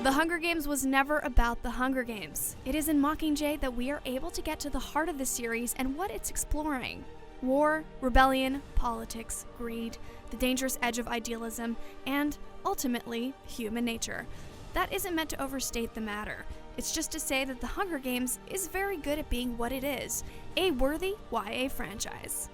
The Hunger Games was never about the Hunger Games. It is in Mockingjay that we are able to get to the heart of the series and what it's exploring. War, rebellion, politics, greed, the dangerous edge of idealism, and, ultimately, human nature. That isn't meant to overstate the matter. It's just to say that The Hunger Games is very good at being what it is, a worthy YA franchise.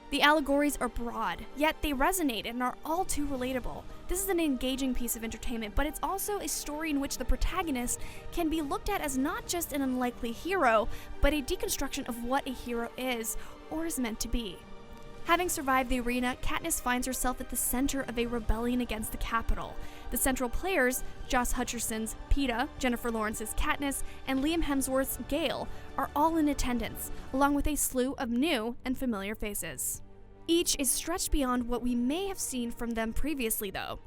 The allegories are broad, yet they resonate and are all too relatable. This is an engaging piece of entertainment, but it's also a story in which the protagonist can be looked at as not just an unlikely hero, but a deconstruction of what a hero is, or is meant to be. Having survived the arena, Katniss finds herself at the center of a rebellion against the Capitol. The central players, Josh Hutcherson's Peeta, Jennifer Lawrence's Katniss, and Liam Hemsworth's Gale, are all in attendance, along with a slew of new and familiar faces. Each is stretched beyond what we may have seen from them previously, though.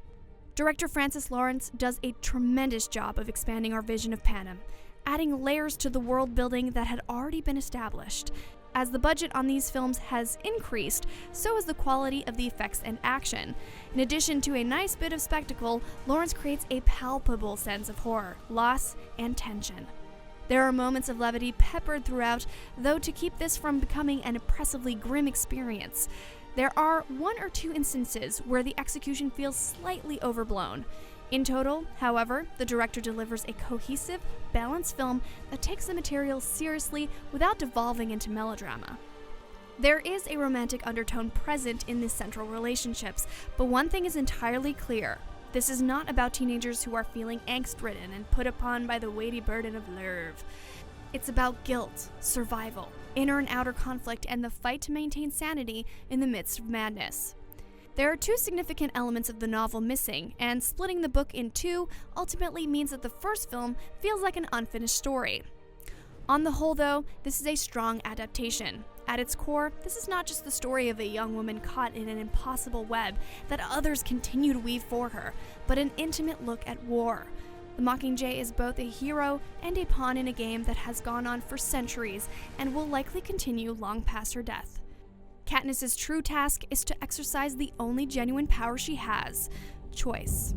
Director Francis Lawrence does a tremendous job of expanding our vision of Panem, adding layers to the world building that had already been established. As the budget on these films has increased, so has the quality of the effects and action. In addition to a nice bit of spectacle, Lawrence creates a palpable sense of horror, loss, and tension. There are moments of levity peppered throughout, though to keep this from becoming an oppressively grim experience. There are one or two instances where the execution feels slightly overblown. In total, however, the director delivers a cohesive, balanced film that takes the material seriously without devolving into melodrama. There is a romantic undertone present in the central relationships, but one thing is entirely clear. This is not about teenagers who are feeling angst-ridden and put upon by the weighty burden of love. It's about guilt, survival, inner and outer conflict, and the fight to maintain sanity in the midst of madness. There are two significant elements of the novel missing, and splitting the book in two ultimately means that the first film feels like an unfinished story. On the whole, though, this is a strong adaptation. At its core, this is not just the story of a young woman caught in an impossible web that others continue to weave for her, but an intimate look at war. The Mockingjay is both a hero and a pawn in a game that has gone on for centuries and will likely continue long past her death. Katniss's true task is to exercise the only genuine power she has: choice.